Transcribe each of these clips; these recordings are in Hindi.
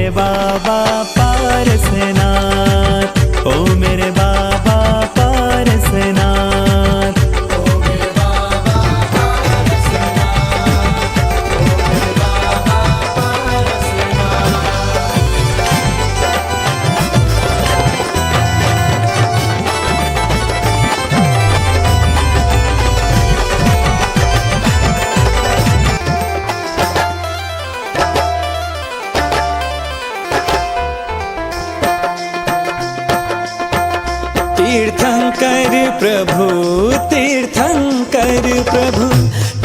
मेरे बाबा पारसनाथ, ओ मेरे बाबा पारसनाथ। तीर्थंकर प्रभु, तीर्थंकर प्रभु,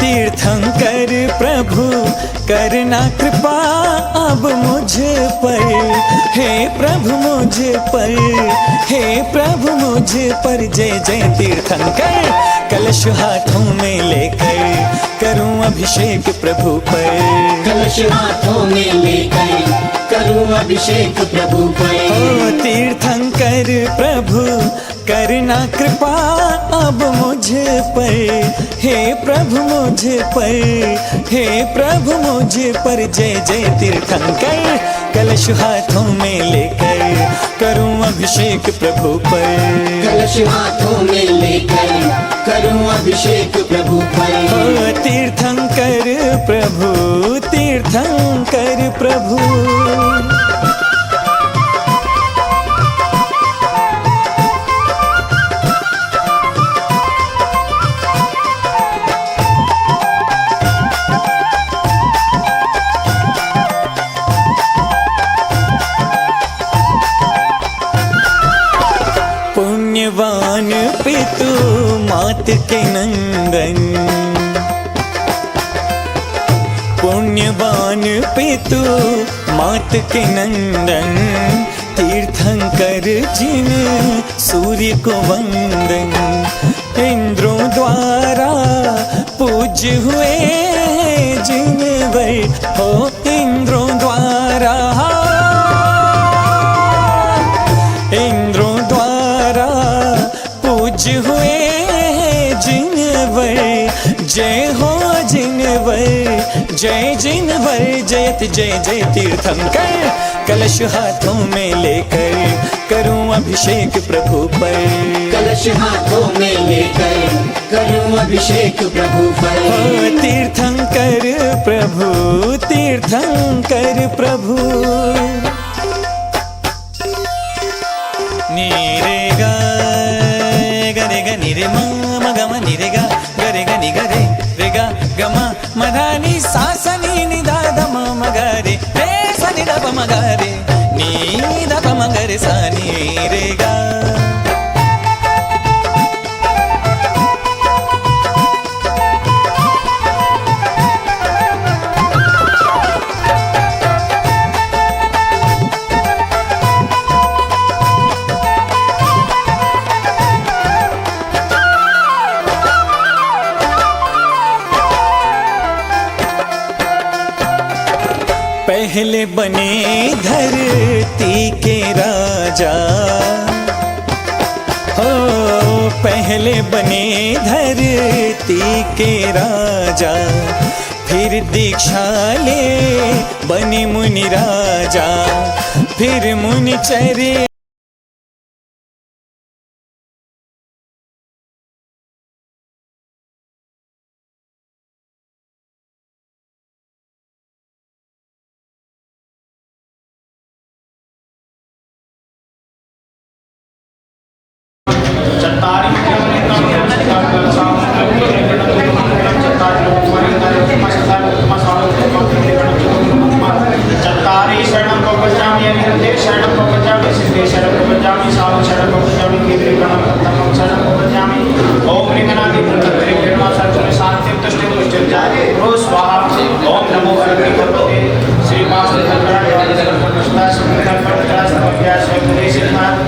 तीर्थंकर प्रभु, करना कृपा अब मुझ पर। हे प्रभु मुझ पर, हे प्रभु मुझ पर। जय जय तीर्थंकर, कलश हाथों में लेकर करूं अभिषेक प्रभु पर। कलश हाथों में लेकर करूं अभिषेक प्रभु पर। ओ तीर्थंकर प्रभु, करना कृपा अब मुझ पर। हे प्रभु मुझ पर, हे प्रभु मुझ पर। जय जय तीर्थंकर, कलश हाथों में लेकर करूं अभिषेक प्रभु पर। कलश हाथों में लेकर करूं अभिषेक प्रभु पर। ओ तीर्थंकर प्रभु, तीर्थंकर प्रभु। पुण्यवान पितु मात के नंदन, पुण्यवान पितु मात के नंदन। तीर्थंकर जिन सूर्य को वंदन, इंद्रों द्वारा पूज्य हुए जिन वर। हो इंद्रों द्वारा, इंद्रों द्वारा पूज्य हुए जिनवर। जय हो जिनवर, जय जिनवर। जयत जय जय तीर्थंकर, कलश हाथों में लेकर करूं अभिषेक प्रभु पर। कलश हाथों में लेकर करूं अभिषेक प्रभु पर। ओ तीर्थंकर प्रभु, तीर्थंकर प्रभु। नीरे गा गरे ग निरे मा म ग म निरे गा गरे ग नि गरे रे गा ग म म धा नि सा स नि नि धा ध म म ग रे रे स नि ध प म ग रे नि ध प म ग रे सा नि रे गा। पहले बने धरती के राजा, हो पहले बने धरती के राजा। फिर दीक्षा ले बने मुनि राजा, फिर मुनि चरे चत्तारि शरणं प्रपद्यामि अनिरुद्धे शरणं प्रपद्यामि सिद्धे शरणं प्रपद्यामि साधु शरणं प्रपद्यामि केतरे गणपतमं शरणं प्रपद्यामि। ओम लिंगनादि प्रकृति निर्मा सर्वने शांतिं तुष्टिं तुष्टिर्जाये रो स्वाहा। ओम नमो भगवते भगवते श्री वासुदेवाय नमः। संकल्प प्रकाश अभ्यास स्वयं सिद्धांत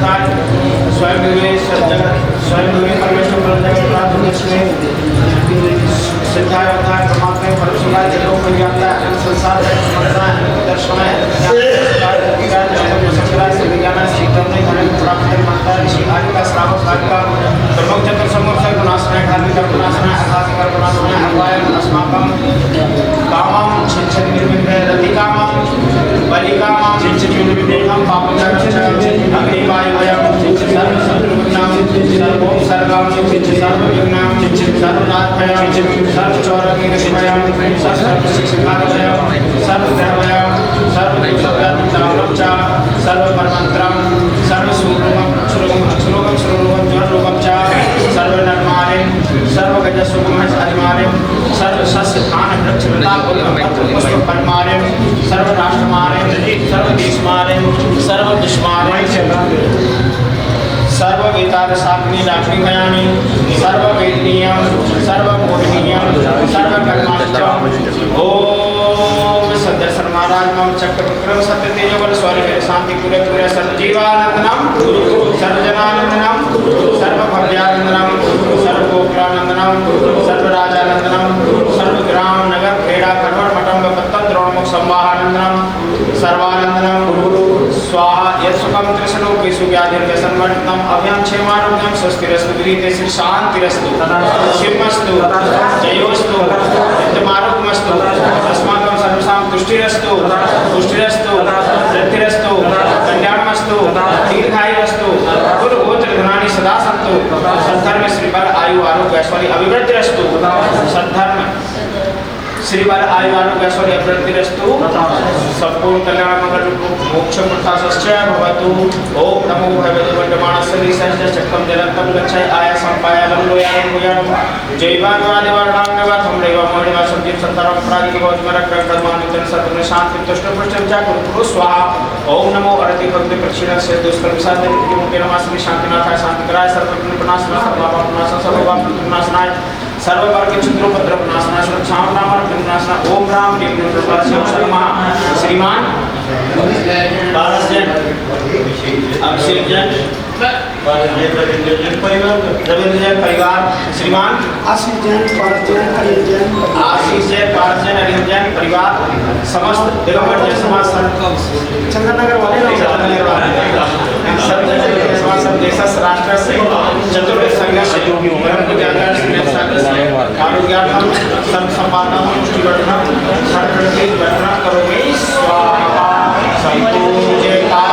स्वयं विवेक सज्जन स्वयं विवेक परमेश्वर प्रत्यक्ष प्राप्त दर्शने सिद्धाय अवतार परमात्मा परशुराम जगो पर्याप्ता संसार दर्शन दर्शन विज्ञान शीतम ने धर्म प्राप्त माता ऋषि आदि का श्रावक भाग का प्रमुख चक्र समूह से गुणासना धार्मिक गुणासना आध्यात्मिक गुणासना अवाय अस्माकं कामं छिंचन निर्मित रति कामं बलि कामं छिंचन सर्ववेदार साग्नि डाग्नि भयानि सर्ववेदनीयं सर्वबोधनीयं सर्वकर्माच्यम ओम सदस्य महाराज मम चक्र विक्रम सत्य तेजोबल स्वर्ग शांति पूरे पूरे सर्वजीवानंदनम सर्वजनानंदनम सर्वभव्यानंदनम सर्वगोपुरानंदनम सर्वराजानंदनम सर्वग्राम नगर खेड़ा करवड़ मठम पत्तन द्रोणमुख संवाहानंदनम सर्वानंदनम स्वाहा यत्सुखम त्रिशलोकेषु व्याधिर्व्यसनवर्जितम् अभयं क्षेमारोग्यं स्वस्तिरस्तु गृहीते श्री शान्तिरस्तु शिवमस्तु जयोस्तु नित्यमारोग्यमस्तु अस्माकं सर्वेषां तुष्टिरस्तु पुष्टिरस्तु वृद्धिरस्तु कल्याणमस्तु दीर्घायुरस्तु कुलगोत्र धनानि सदा सन्तु सद्धर्म श्रीबल आयु आरोग्य ऐश्वर्य अभिवृद्धिरस्तु सद्धर्म श्रीबल आयु आरोग्य ऐश्वर्य अभिवृद्धिरस्तु संपूर्ण कल्याण मंगल मोक्ष प्रसादश्च भवतु ओम नमो भगवते वर्तमानस्य सस्य चक्रम जलंतम गच्छय आय संपायलं लोयानं भूयानं जैवादिवर्णांगवतं रेव मोहिमा संदीप संतरम प्रादिक भवत्मरक कर्मानुतन सतन शांति तुष्ट प्रचर्चा कुरु स्वाहा ओम नमो अरति भक्ति प्रक्षिणस्य दुष्कर्म साधन की मुखे नमः श्री शांतिनाथाय शांतिकराय सर्वविघ्नप्रणाशनाय सर्वपापनाशनाय सर्वपापनाशनाय सर्ववर्ग चित्रोपद्रव नाशनाय सुरक्षां नामर विनाशनाय ओम राम देव नमः श्रीमान बारस जन अभिषेक जन रविंद्र जन परिवार श्रीमान आशीष जैन पारस जैन अनिल जैन परिवार समस्त दिगंबर जैन समाज चंदननगर वाले सब देश राष्ट्र से चतुर्थ संघ से आरोग्यार्थम सर्व संपादन पुष्टिवर्धन सर्वप्रति वर्धन करोमि स्वाहा संपूज्यता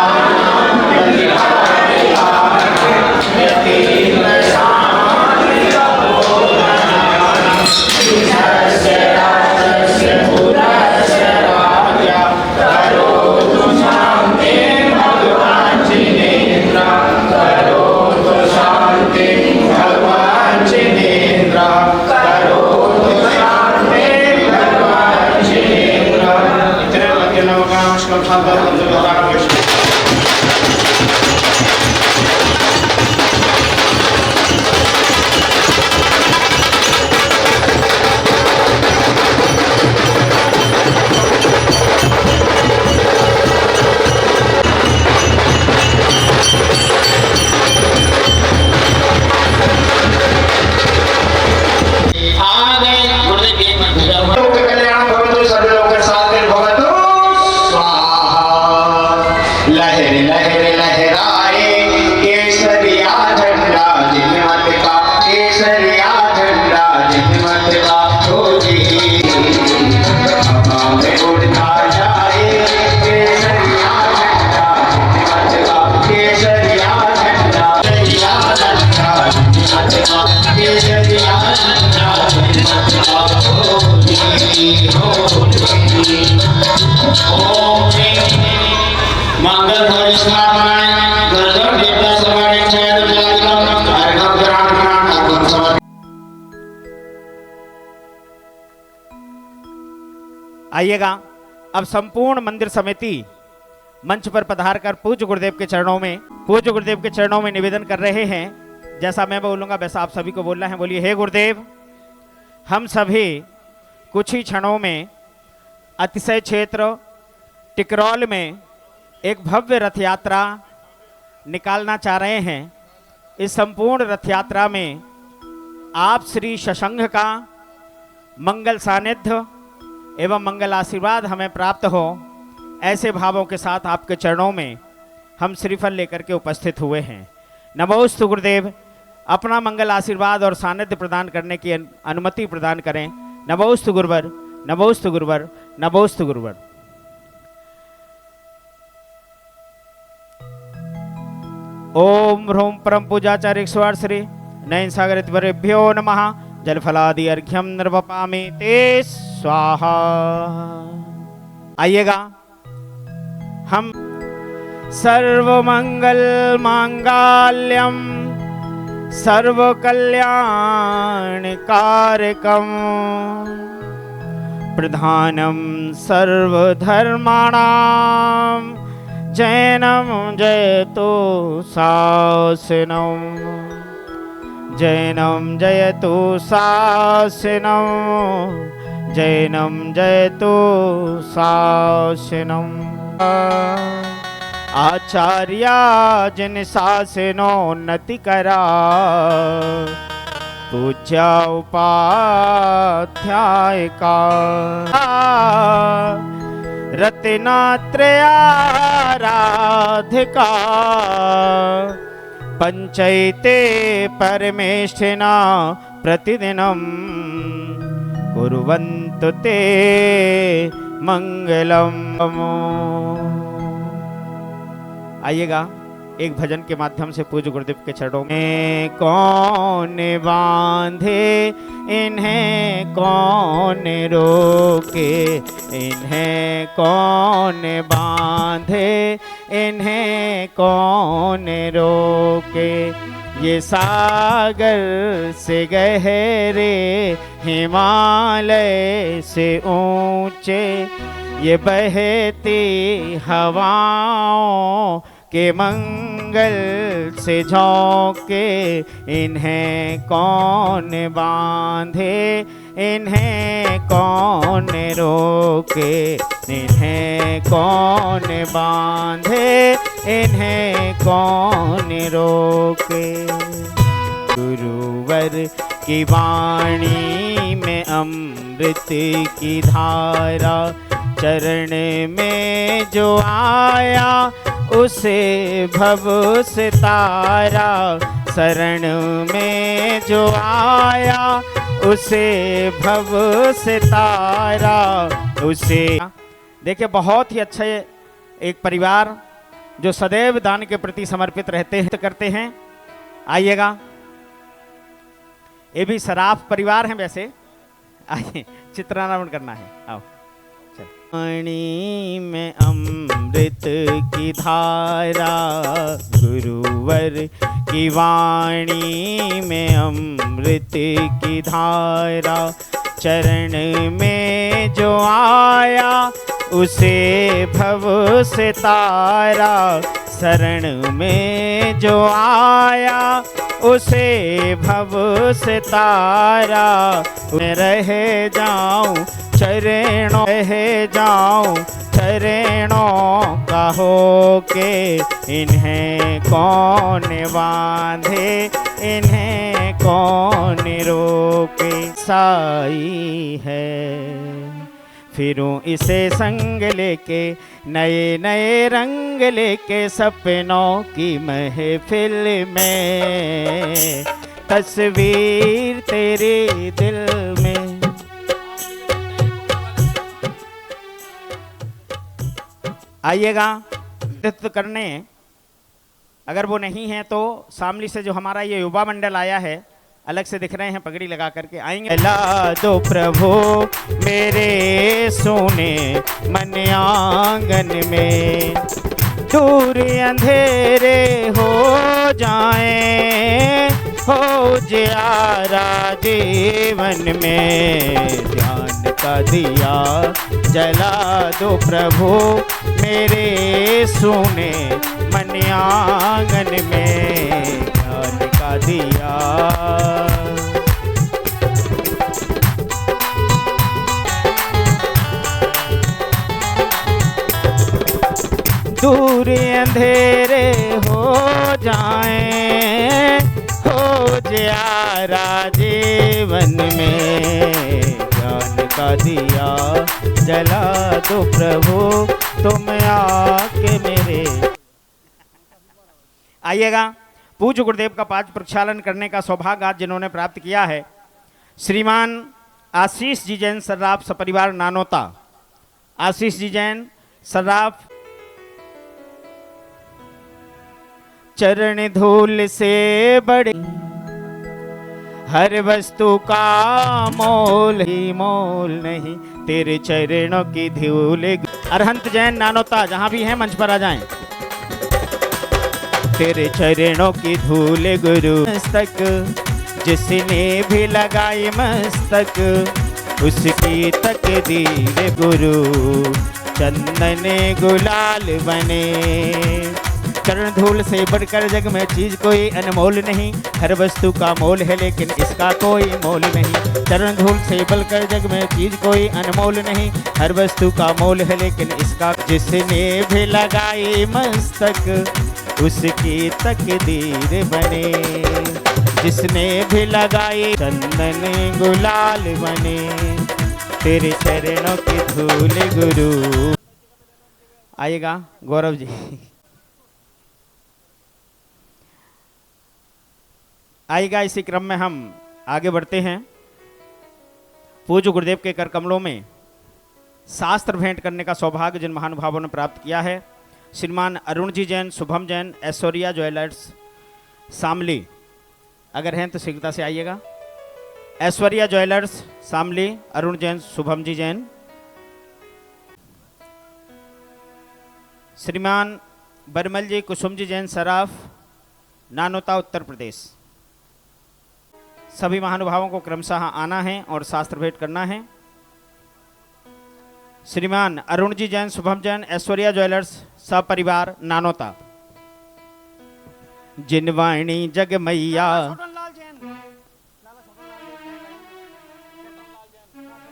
आइएगा अब संपूर्ण मंदिर समिति मंच पर पधार कर पूज्य गुरुदेव के चरणों में निवेदन कर रहे हैं। जैसा मैं बोलूंगा वैसा आप सभी को बोलना है। बोलिए, हे गुरुदेव, हम सभी कुछ ही क्षणों में अतिशय क्षेत्र टिकरौल में एक भव्य रथ यात्रा निकालना चाह रहे हैं। इस संपूर्ण रथ यात्रा में आप श्री शशंख का मंगल सानिध्य एवं मंगल आशीर्वाद हमें प्राप्त हो, ऐसे भावों के साथ आपके चरणों में हम श्रीफल लेकर के उपस्थित हुए हैं। नमोस्तु गुरुदेव, अपना मंगल आशीर्वाद और सानिध्य प्रदान करने की अनुमति प्रदान करें। नमोस्तु गुरुवर, नमोस्तु गुरुवर, नमोस्तु गुरुवर। ओम ह्रूं परम पूजाचार्य स्वार श्री नयन सागर वरेभ्यो नमः जलफलादि अर्घ्यम निर्वपामि ते स्वाहा। आइएगा हम सर्वमंगल मांगल्यम सर्व कल्याण कारकम प्रधानम सर्वधर्माणाम जैनम जयतु शासनम जैनम जयतु शासनम जैनम जयतु शासनम आचार्या जिन शासनोन्नति करा पूज्या उपाध्याय का रत्नात्रयाराधिका पंचैते परमेष्ठिना प्रतिदिनं कुर्वन्तु ते मंगलम। आइएगा एक भजन के माध्यम से पूज्य गुरुदेव के चरणों में कौन बांधे इन्हें कौन रोके इन्हें कौन बांधे इन्हें कौन रोके ये सागर से गहरे हिमालय से ऊंचे ये बहती हवाओं के मंगल से झोंके इन्हें कौन बांधे इन्हें कौन रोके इन्हें कौन बांधे इन्हें कौन रोके। गुरुवर की वाणी में अमृत की धारा चरण में जो आया उसे भव से तारा शरण में जो आया उसे भव से तारा उसे। देखिए बहुत ही अच्छे एक परिवार जो सदैव दान के प्रति समर्पित रहते हैं करते हैं। आइएगा ये भी सराफ परिवार हैं वैसे। आइए चित्रानावरण करना है आओ। वाणी में अमृत की धारा गुरुवर की वाणी में अमृत की धारा चरण में जो आया उसे भव से तारा शरण में जो आया उसे भव से तारा मैं रह जाऊं चरणों रह जाऊं चरणों का होके इन्हें कौन बांधे इन्हें कौन रोके। साई है फिरूं इसे संग लेके नए नए रंग लेके सपनों की महफिल में तस्वीर तेरे दिल में। आइएगा नृत्य करने अगर वो नहीं है तो शामली से जो हमारा ये युवा मंडल आया है अलग से दिख रहे हैं पगड़ी लगा करके आएंगे। ला दो प्रभु मेरे सोने मन आंगन में दूर अंधेरे हो जाएं हो जियारा जीवन में ज्ञान का दिया जला दो प्रभु मेरे सोने मन आंगन में ज्ञान का दिया। दूर अंधेरे हो जाएं हो जियारा जीवन में ज्ञान का दिया जला दो प्रभु तुम आके मेरे। आइएगा पूज्य गुरुदेव का पांच प्रक्षालन करने का सौभाग्य आज जिन्होंने प्राप्त किया है श्रीमान आशीष जी जैन सर्राफ सपरिवार नानोता। आशीष जी जैन सर्राफ चरण धूल से बड़े, हर वस्तु का मोल ही मोल नहीं, तेरे चरणों की धूल। अरहंत जैन नानोता जहां भी हैं मंच पर आ जाएं। तेरे चरणों की धूल गुरु मस्तक, जिसने भी लगाई मस्तक, उसकी तकदीर गुरु चंदन गुलाल बने। चरण धूल से बढ़कर जग में चीज कोई अनमोल नहीं, हर वस्तु का मोल है लेकिन इसका कोई मोल नहीं। चरण धूल से बढ़कर जग में चीज कोई अनमोल नहीं, हर वस्तु का मोल है लेकिन इसका, जिसने भी लगाई मस्तक उसकी तकदीर बने, जिसने भी लगाई चंदन गुलाल बने, तेरे चरणों की धूल गुरु। आइएगा गौरव जी। आइएगा, इसी क्रम में हम आगे बढ़ते हैं। पूज्य गुरुदेव के कर कमलों में शास्त्र भेंट करने का सौभाग्य जिन महानुभावों ने प्राप्त किया है, श्रीमान अरुण जी जैन, शुभम जैन, ऐश्वर्या ज्वेलर्स शामली, अगर हैं तो शीघ्रता से आइएगा। ऐश्वर्या ज्वेलर्स शामली, अरुण जैन, शुभम जी जैन। श्रीमान बरमल जी, कुसुम जी जैन सराफ, नानोता उत्तर प्रदेश। सभी महानुभावों को क्रमशः आना है और शास्त्र भेंट करना है। श्रीमान अरुण जी जैन, शुभम जैन, ऐश्वर्या ज्वेलर्स सपरिवार नानोता। जिनवाणी जग मैया,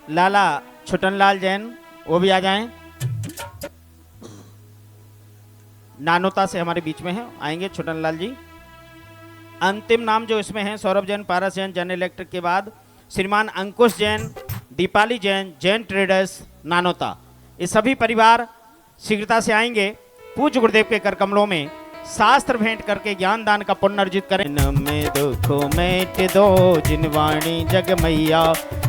लाला छुटनलाल जैन वो भी आ जाएं। नानोता से हमारे बीच में है, आएंगे छुटनलाल जी। अंतिम नाम जो इसमें है सौरभ जैन, पारस जैन, जैन इलेक्ट्रिक के बाद श्रीमान अंकुश जैन, दीपाली जैन, जैन ट्रेडर्स नानोता। ये सभी परिवार शीघ्रता से आएंगे। पूज्य गुरुदेव के कर कमलों में शास्त्र भेंट करके ज्ञान दान का पुण्य अर्जित करें। जन्म में दुखों मेट दो जिनवाणी जग मैया,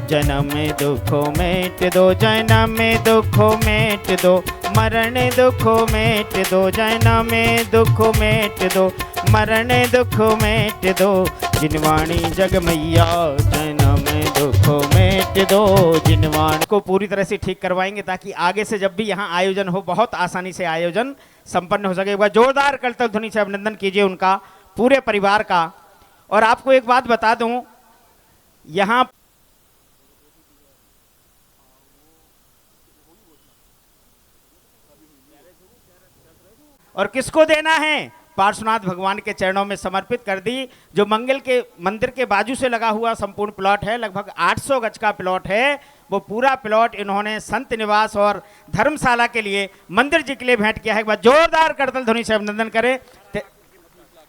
जन्म में दुखों मेट दो, जन्म में दुखों मेट दो, मरण दुखों मेट दो, जन्म में दुखों मेट दो, मरण दुख मेट दो, जिनवाणी जग मैया, जन्म में दुख मेट दो, जिनवाणी। को पूरी तरह से ठीक करवाएंगे ताकि आगे से जब भी यहाँ आयोजन हो बहुत आसानी से आयोजन संपन्न हो सके। एक बार जोरदार करतल ध्वनि से अभिनंदन कीजिए उनका, पूरे परिवार का। और आपको एक बात बता दूं, यहाँ और किसको देना है, पार्श्वनाथ भगवान के चरणों में समर्पित कर दी। जो मंगल के मंदिर के बाजू से लगा हुआ संपूर्ण प्लॉट है, लगभग 800 गज का प्लॉट है, वो पूरा प्लॉट इन्होंने संत निवास और धर्मशाला के लिए, मंदिर जी के लिए भेंट किया है। एक बार जोरदार करतल ध्वनि से अभिनंदन करें।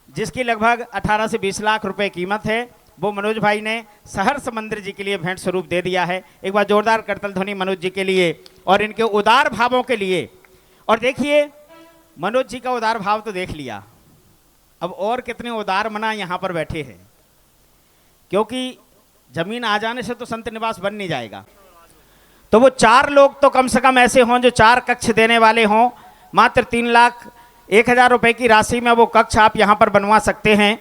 जिसकी लगभग 18 से 20 लाख रुपए कीमत है, वो मनोज भाई ने सहर्ष मंदिर जी के लिए भेंट स्वरूप दे दिया है। एक बार जोरदार करतल ध्वनि मनोज जी के लिए और इनके उदार भावों के लिए। और देखिए मनोज जी का उदार भाव तो देख लिया, अब और कितने उदार मना यहाँ पर बैठे हैं, क्योंकि जमीन आ जाने से तो संत निवास बन नहीं जाएगा। तो वो 4 लोग तो कम से कम ऐसे हों जो 4 कक्ष देने वाले हों। मात्र 3,01,000 रुपए की राशि में वो कक्ष आप यहाँ पर बनवा सकते हैं।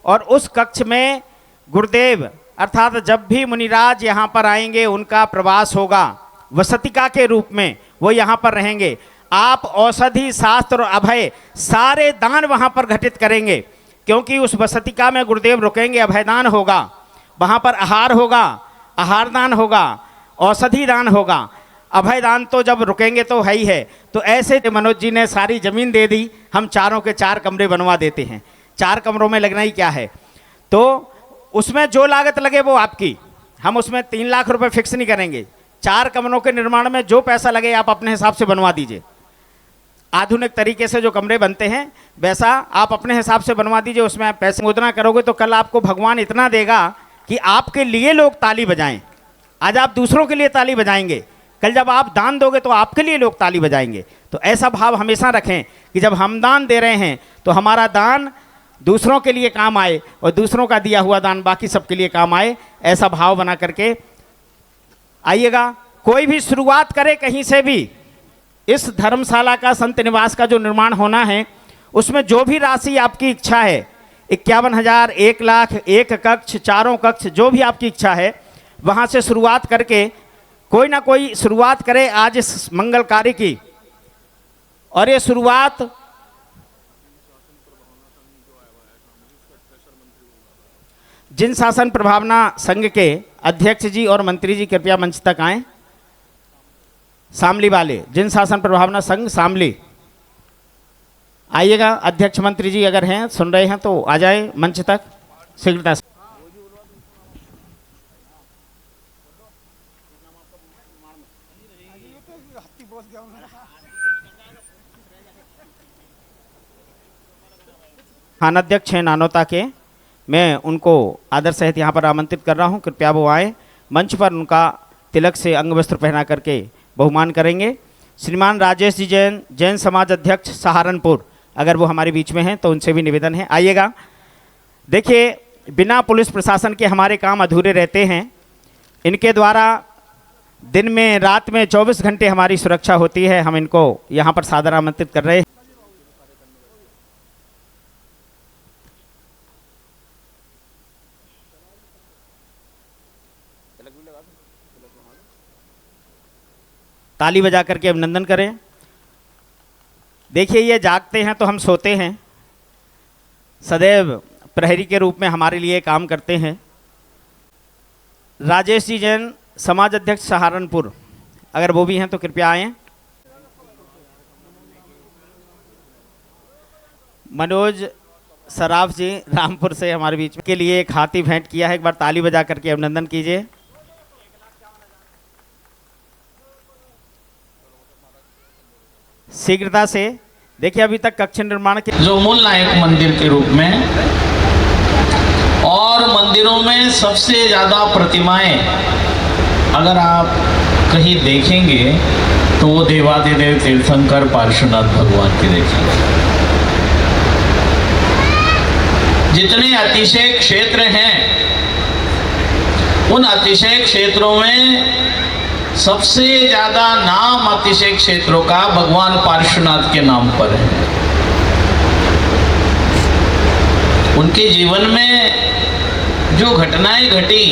और उस कक्ष में गुरुदेव अर्थात जब भी मुनिराज यहाँ पर आएंगे उनका प्रवास होगा, वसतिका के रूप में वो यहाँ पर रहेंगे। आप औषधि शास्त्र और अभय सारे दान वहाँ पर घटित करेंगे, क्योंकि उस वसतिका में गुरुदेव रुकेंगे, अभयदान होगा, वहाँ पर आहार होगा, आहार दान होगा, औषधि दान होगा। अभयदान तो जब रुकेंगे तो है ही है। तो ऐसे मनोज जी ने सारी ज़मीन दे दी, हम चारों के 4 कमरे बनवा देते हैं। 4 कमरों में लगना ही क्या है, तो उसमें जो लागत लगे वो आपकी, हम उसमें 3 लाख रुपए फिक्स नहीं करेंगे। 4 कमरों के निर्माण में जो पैसा लगे आप अपने हिसाब से बनवा दीजिए। आधुनिक तरीके से जो कमरे बनते हैं वैसा आप अपने हिसाब से बनवा दीजिए। उसमें आप पैसे मुद्रा करोगे तो कल आपको भगवान इतना देगा कि आपके लिए लोग ताली बजाएं। आज आप दूसरों के लिए ताली बजाएंगे, कल जब आप दान दोगे तो आपके लिए लोग ताली बजाएंगे। तो ऐसा भाव हमेशा रखें कि जब हम दान दे रहे हैं तो हमारा दान दूसरों के लिए काम आए और दूसरों का दिया हुआ दान बाकी सबके लिए काम आए। ऐसा भाव बना करके आइएगा। कोई भी शुरुआत करे कहीं से भी, इस धर्मशाला का, संत निवास का जो निर्माण होना है उसमें जो भी राशि आपकी इच्छा है, 51,000, 1 लाख, 1 कक्ष, 4 कक्ष, जो भी आपकी इच्छा है, वहाँ से शुरुआत करके कोई ना कोई शुरुआत करे आज इस मंगल कार्य की। और ये शुरुआत जिन शासन प्रभावना संघ के अध्यक्ष जी और मंत्री जी कृपया मंच तक आएं। शामली वाले जिन शासन प्रभावना संघ शामली, आइएगा। अध्यक्ष मंत्री जी अगर हैं, सुन रहे हैं तो आ जाएं मंच तक शीघ्रता से। थानाध्यक्ष हैं नानोता के, मैं उनको आदर सहित यहाँ पर आमंत्रित कर रहा हूँ, कृपया वो आए मंच पर। उनका तिलक से अंग वस्त्र पहना करके बहुमान करेंगे। श्रीमान राजेश जी जैन, जैन समाज अध्यक्ष सहारनपुर, अगर वो हमारे बीच में हैं तो उनसे भी निवेदन है, आइएगा। देखिए, बिना पुलिस प्रशासन के हमारे काम अधूरे रहते हैं। इनके द्वारा दिन में रात में 24 घंटे हमारी सुरक्षा होती है। हम इनको यहाँ पर सादर आमंत्रित कर रहे हैं। ताली बजा करके अभिनंदन करें। देखिए, ये जागते हैं तो हम सोते हैं, सदैव प्रहरी के रूप में हमारे लिए काम करते हैं। राजेश जी जैन, समाज अध्यक्ष सहारनपुर, अगर वो भी हैं तो कृपया आएं। मनोज सराफ जी रामपुर से हमारे बीच में के लिए एक हाथी भेंट किया है, एक बार ताली बजा करके अभिनंदन कीजिए। शीघ्रता से देखिए, अभी तक कक्ष निर्माण के जो मूल नायक मंदिर के रूप में, और मंदिरों में सबसे ज़्यादा प्रतिमाएं अगर आप कहीं देखेंगे तो वो देवादिदेव तीर्थंकर पार्श्वनाथ भगवान की देखेंगे। जितने अतिशय क्षेत्र हैं, उन अतिशय क्षेत्रों में सबसे ज्यादा नाम अतिशय क्षेत्रों का भगवान पार्श्वनाथ के नाम पर है। उनके जीवन में जो घटनाएं घटी,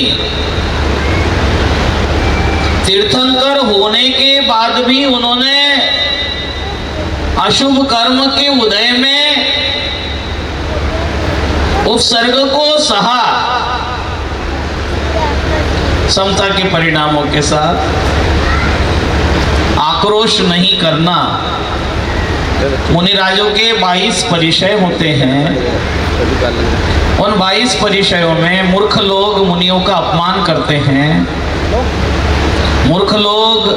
तीर्थंकर होने के बाद भी उन्होंने अशुभ कर्म के उदय में उपसर्ग को सहा, समता के परिणामों के साथ आक्रोश नहीं करना। मुनिराजों के 22 परिचय होते हैं। उन 22 परिचयों में मूर्ख लोग मुनियों का अपमान करते हैं, मूर्ख लोग,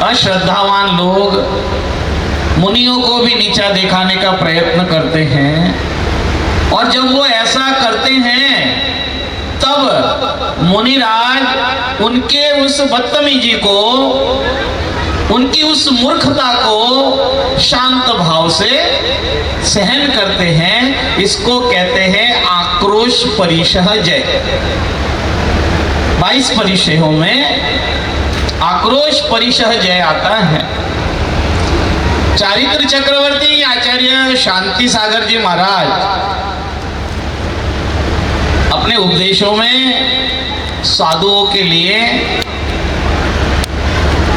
अश्रद्धावान लोग मुनियों को भी नीचा दिखाने का प्रयत्न करते हैं। और जब वो ऐसा करते हैं तब मुनिराज उनके उस बदतमीजी को, उनकी उस मूर्खता को शांत भाव से सहन करते हैं। इसको कहते हैं आक्रोश परिशह जय। 22 परिचयों में आक्रोश परिशह जय आता है। चारित्र चक्रवर्ती आचार्य शांति सागर जी महाराज अपने उपदेशों में साधुओं के लिए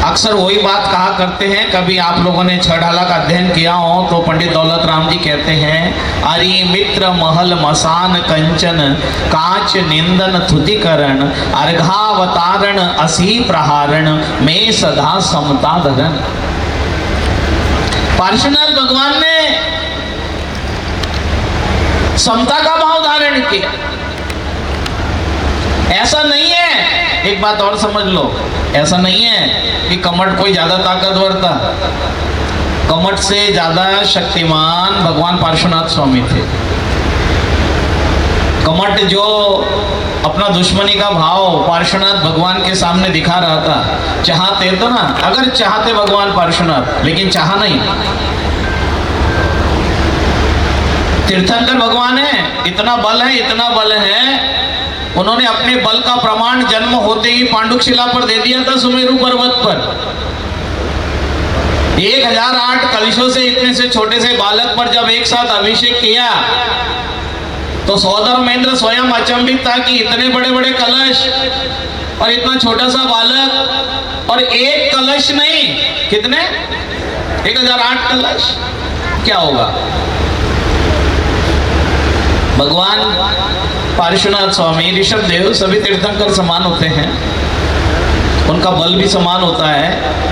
अक्सर वही बात कहा करते हैं। कभी आप लोगों ने छठाला का अध्ययन किया हो तो पंडित दौलत राम जी कहते हैं, अरि मित्र महल मसान कंचन कांच निंदन थुतिकरण अर्घावतारण असी प्रहारण में सदा समता धरण। पार्श्वनाथ भगवान ने समता का भाव धारण किया। ऐसा नहीं है, एक बात और समझ लो, ऐसा नहीं है कि कमठ कोई ज्यादा ताकतवर था। कमठ से ज्यादा शक्तिमान भगवान पार्श्वनाथ स्वामी थे। कमठ जो अपना दुश्मनी का भाव पार्श्वनाथ भगवान के सामने दिखा रहा था, चाहते तो ना, अगर चाहते भगवान पार्श्वनाथ, लेकिन चाहा नहीं। तीर्थंकर भगवान है, इतना बल है, इतना बल है, उन्होंने अपने बल का प्रमाण जन्म होते ही पांडुक शिला पर दे दिया था, सुमेरु पर्वत पर। 1008 कलशों से इतने से छोटे से बालक पर जब एक साथ अभिषेक किया तो सौदर महेंद्र स्वयं अचंभित था कि इतने बड़े बड़े कलश और इतना छोटा सा बालक, और एक कलश नहीं, कितने 1008 कलश, क्या होगा। भगवान पार्श्वनाथ स्वामी, ऋषभ देव सभी तीर्थंकर समान होते हैं, उनका बल भी समान होता है।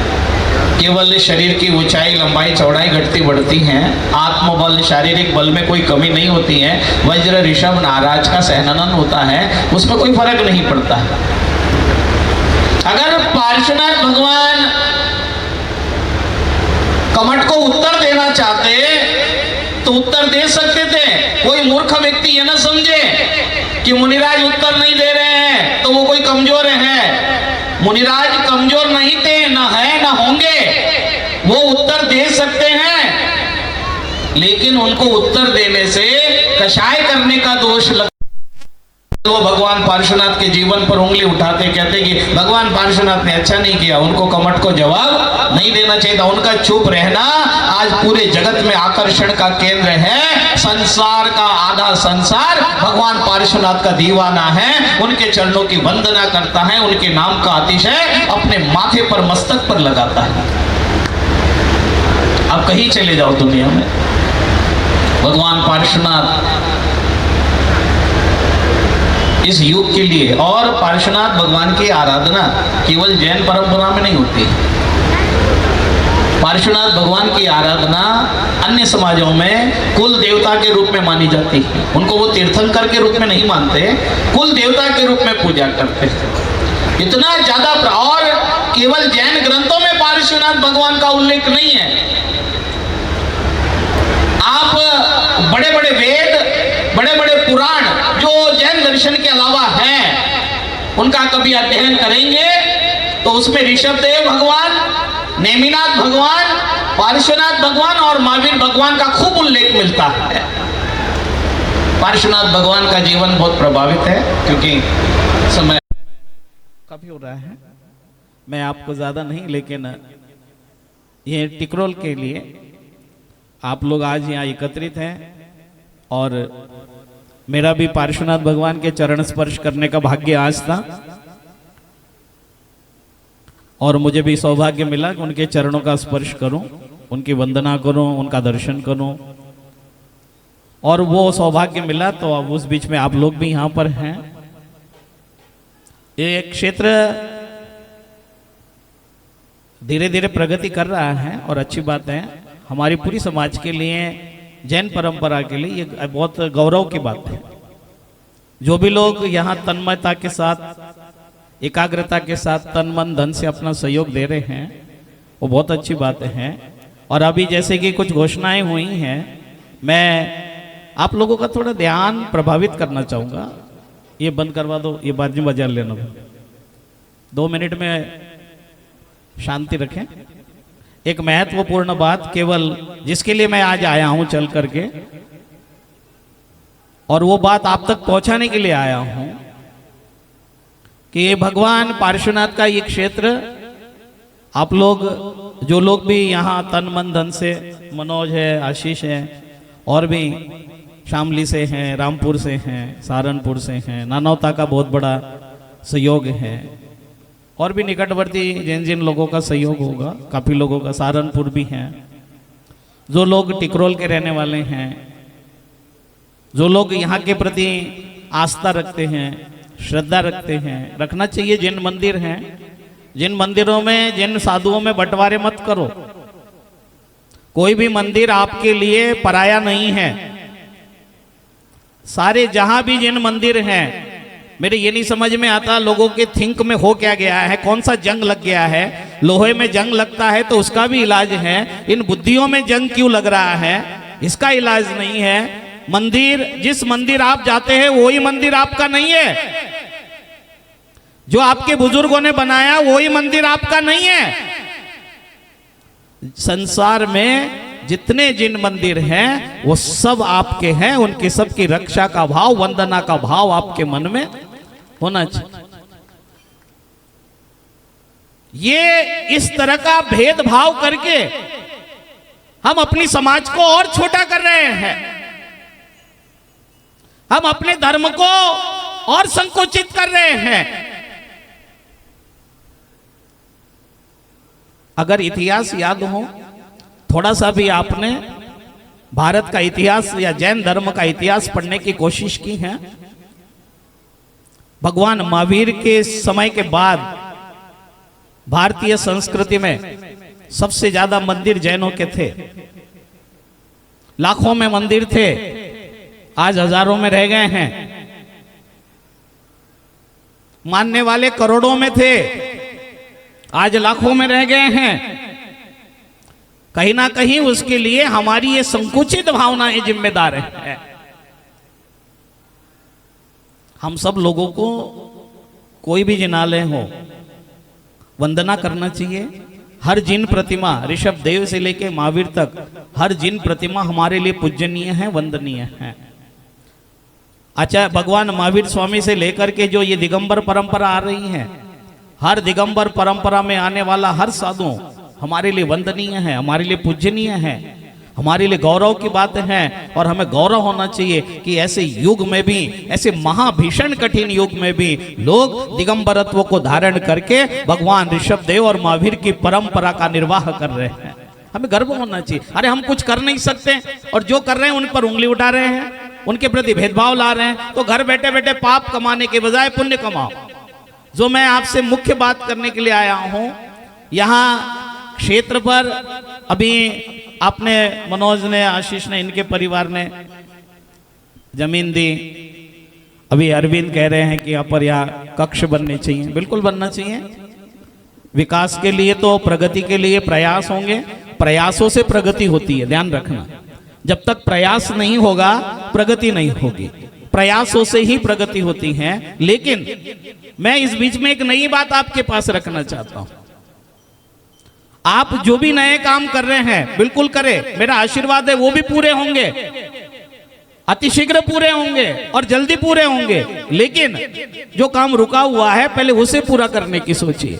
केवल शरीर की ऊंचाई लंबाई चौड़ाई घटती बढ़ती हैं, आत्मबल शारीरिक बल में कोई कमी नहीं होती है। वज्र ऋषभ नाराज का सहननन होता है, उसमें कोई फर्क नहीं पड़ता है। अगर पार्श्वनाथ भगवान कमठ को उत्तर देना चाहते तो उत्तर दे सकते थे। कोई मूर्ख व्यक्ति ये ना समझे कि मुनिराज उत्तर नहीं दे रहे हैं तो वो कोई कमजोर है। मुनिराज कमजोर नहीं थे, ना है ना होंगे, वो उत्तर दे सकते हैं, लेकिन उनको उत्तर देने से कषाय करने का दोष लग, वो भगवान पार्श्वनाथ के जीवन पर उंगली उठाते, कहते कि भगवान पार्श्वनाथ ने अच्छा नहीं किया, उनको कमठ को जवाब नहीं देना चाहिए था। उनका चुप रहना आज पूरे जगत में आकर्षण का केंद्र है। संसार का आधा संसार भगवान पार्श्वनाथ का दीवाना है, उनके चरणों की वंदना करता है, उनके नाम का अतिशय अपने माथे पर मस्तक पर लगाता है। अब कहीं चले जाओ दुनिया में, भगवान पार्श्वनाथ इस युग के लिए, और पार्श्वनाथ भगवान की आराधना केवल जैन परंपरा में नहीं होती। पार्श्वनाथ भगवान की आराधना अन्य समाजों में कुल देवता के रूप में मानी जाती है। उनको वो तीर्थंकर के रूप में नहीं मानते, कुल देवता के रूप में पूजा करते हैं। इतना ज्यादा, और केवल जैन ग्रंथों में पार्श्वनाथ भगवान का उल्लेख नहीं है। आप बड़े बड़े वेद, बड़े बड़े पुराण जो जैन दर्शन के अलावा हैं, उनका कभी अध्ययन करेंगे तो उसमें ऋषभदेव भगवान, नेमिनाथ भगवान, पार्श्वनाथ भगवान और महावीर भगवान का खूब उल्लेख मिलता है। पार्श्वनाथ भगवान का जीवन बहुत प्रभावित है, क्योंकि समय काफी हो रहा है, मैं आपको ज्यादा नहीं, लेकिन ये टिकरोल के लिए आप लोग आज यहाँ एकत्रित हैं और मेरा भी पार्श्वनाथ भगवान के चरण स्पर्श करने का भाग्य आज था और मुझे भी सौभाग्य मिला कि उनके चरणों का स्पर्श करूं, उनकी वंदना करूं, उनका दर्शन करूं, और वो सौभाग्य मिला। तो अब उस बीच में आप लोग भी यहाँ पर हैं। ये क्षेत्र धीरे धीरे प्रगति कर रहा है और अच्छी बात है। हमारी पूरी समाज के लिए, जैन परंपरा के लिए ये बहुत गौरव की बात है। जो भी लोग यहाँ तन्मयता के साथ, एकाग्रता के साथ, तन मन धन से अपना सहयोग दे रहे हैं, वो बहुत अच्छी बात है। और अभी जैसे कि कुछ घोषणाएं हुई हैं, मैं आप लोगों का थोड़ा ध्यान प्रभावित करना चाहूँगा। ये बंद करवा दो, ये बाजी बजा लेना, 2 मिनट में शांति रखें। एक महत्वपूर्ण बात, केवल जिसके लिए मैं आज आया हूं चल करके, और वो बात आप तक पहुंचाने के लिए आया हूं कि ये भगवान पार्श्वनाथ का ये क्षेत्र, आप लोग जो लोग भी यहाँ तन मन धन से, मनोज है, आशीष है, और भी शामली से हैं, रामपुर से हैं, सहारनपुर से हैं, नानौता का बहुत बड़ा सहयोग है, और भी निकटवर्ती जिन जिन लोगों का सहयोग होगा, काफ़ी लोगों का, सहारनपुर भी हैं, जो लोग टिकरोल के रहने वाले हैं, जो लोग यहाँ के प्रति आस्था रखते हैं, श्रद्धा रखते हैं, रखना चाहिए। जिन मंदिर हैं, जिन मंदिरों में, जिन साधुओं में बंटवारे मत करो। कोई भी मंदिर आपके लिए पराया नहीं है। सारे जहां भी जिन मंदिर हैं, मेरे ये नहीं समझ में आता लोगों के थिंक में हो क्या गया है, कौन सा जंग लग गया है। लोहे में जंग लगता है तो उसका भी इलाज है, इन बुद्धियों में जंग क्यों लग रहा है, इसका इलाज नहीं है। मंदिर, जिस मंदिर आप जाते हैं वही मंदिर आपका नहीं है। जो आपके बुजुर्गों ने बनाया वही मंदिर आपका नहीं है। संसार में जितने जिन मंदिर हैं वो सब आपके हैं, उनकी सबकी रक्षा का भाव, वंदना का भाव आपके मन में होना चाहिए। ये इस तरह का भेदभाव करके हम अपनी समाज को और छोटा कर रहे हैं, हम अपने धर्म को और संकुचित कर रहे हैं। अगर इतिहास याद हो, थोड़ा सा भी आपने भारत का इतिहास या जैन धर्म का इतिहास पढ़ने की कोशिश की है, भगवान महावीर के समय के बाद भारतीय संस्कृति में सबसे ज्यादा मंदिर जैनों के थे। लाखों में मंदिर थे, आज हजारों में रह गए हैं। मानने वाले करोड़ों में थे, आज लाखों में रह गए हैं। कहीं ना कहीं उसके लिए हमारी ये संकुचित भावनाएं जिम्मेदार है। हम सब लोगों को कोई भी जिनालय हो वंदना करना चाहिए। हर जिन प्रतिमा, ऋषभ देव से लेके महावीर तक, हर जिन प्रतिमा हमारे लिए पूजनीय है, वंदनीय है। अच्छा, भगवान महावीर स्वामी से लेकर के जो ये दिगंबर परंपरा आ रही है, हर दिगंबर परंपरा में आने वाला हर साधु हमारे लिए वंदनीय है, हमारे लिए पूजनीय है, हमारे लिए गौरव की बात है। और हमें गौरव होना चाहिए कि ऐसे युग में भी, ऐसे महाभीषण कठिन युग में भी लोग दिगंबरत्व को धारण करके भगवान ऋषभ देव और महावीर की परंपरा का निर्वाह कर रहे हैं। हमें गर्व होना चाहिए। अरे हम कुछ कर नहीं सकते और जो कर रहे हैं उन पर उंगली उठा रहे हैं, उनके प्रति भेदभाव ला रहे हैं। तो घर बैठे बैठे पाप कमाने के बजाय पुण्य कमाओ। जो मैं आपसे मुख्य बात करने के लिए आया हूं, यहाँ क्षेत्र पर अभी आपने, मनोज ने, आशीष ने, इनके परिवार ने जमीन दी। अभी अरविंद कह रहे हैं कि यहाँ पर यहाँ कक्ष बनने चाहिए। बिल्कुल बनना चाहिए। विकास के लिए तो, प्रगति के लिए प्रयास होंगे, प्रयासों से प्रगति होती है, ध्यान रखना। जब तक प्रयास नहीं होगा प्रगति नहीं होगी, प्रयासों से ही प्रगति होती है। लेकिन मैं इस बीच में एक नई बात आपके पास रखना चाहता हूं। आप जो भी नए काम कर रहे हैं बिल्कुल करें, मेरा आशीर्वाद है, वो भी पूरे होंगे, अतिशीघ्र पूरे होंगे और जल्दी पूरे होंगे। लेकिन जो काम रुका हुआ है पहले उसे पूरा करने की सोचिए।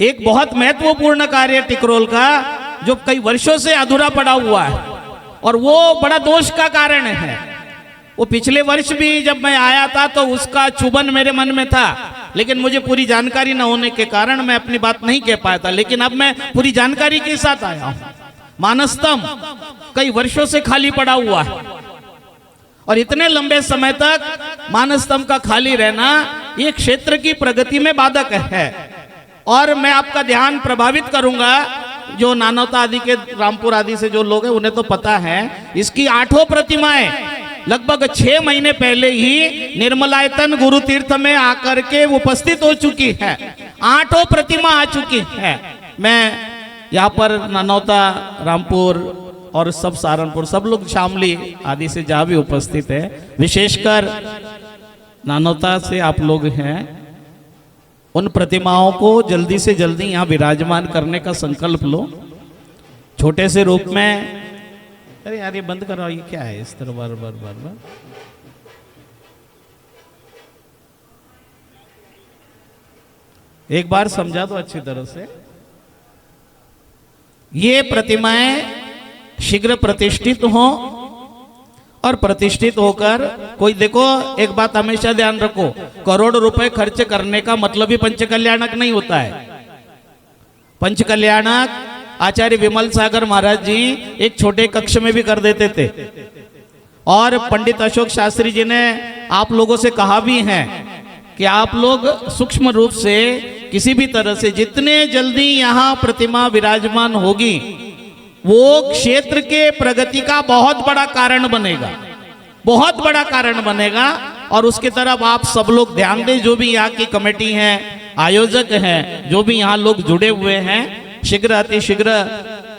एक बहुत महत्वपूर्ण कार्य टिकरोल का जो कई वर्षों से अधूरा पड़ा हुआ है और वो बड़ा दोष का कारण है। वो पिछले वर्ष भी जब मैं आया था तो उसका चुभन मेरे मन में था, लेकिन मुझे पूरी जानकारी न होने के कारण मैं अपनी बात नहीं कह पाया था। लेकिन अब मैं पूरी जानकारी के साथ आया हूं। मानस्तंभ कई वर्षों से खाली पड़ा हुआ है और इतने लंबे समय तक मानस्तंभ का खाली रहना ये क्षेत्र की प्रगति में बाधक है। और मैं आपका ध्यान प्रभावित करूंगा, जो नानौता आदि के, रामपुर आदि से जो लोग हैं उन्हें तो पता है, इसकी 8 प्रतिमाएं लगभग 6 महीने पहले ही निर्मलायतन गुरु तीर्थ में आकर के उपस्थित हो चुकी है। 8 प्रतिमा आ चुकी है। मैं यहाँ पर नानौता, रामपुर और सब सहारनपुर, सब लोग शामली आदि से जहाँ भी उपस्थित है, विशेषकर नानौता से आप लोग हैं, उन प्रतिमाओं को जल्दी से जल्दी यहाँ विराजमान करने का संकल्प लो। छोटे से रूप में, अरे यार ये बंद करो, ये क्या है इस तरह बार बार बार बार। एक बार समझा दो अच्छी तरह से। ये प्रतिमाएं शीघ्र प्रतिष्ठित हो और प्रतिष्ठित होकर, कोई देखो एक बात हमेशा ध्यान रखो, करोड़ रुपए खर्च करने का मतलब ही पंचकल्याणक नहीं होता है। पंचकल्याणक आचार्य विमल सागर महाराज जी एक छोटे कक्ष में भी कर देते थे और पंडित अशोक शास्त्री जी ने आप लोगों से कहा भी है कि आप लोग सूक्ष्म रूप से किसी भी तरह से जितने जल्दी यहाँ प्रतिमा विराजमान होगी वो क्षेत्र के प्रगति का बहुत बड़ा कारण बनेगा, बहुत बड़ा कारण बनेगा। और उसकी तरफ आप सब लोग ध्यान दें, जो भी यहाँ की कमेटी है, आयोजक हैं, जो भी यहाँ लोग जुड़े हुए हैं, शीघ्र अतिशीघ्र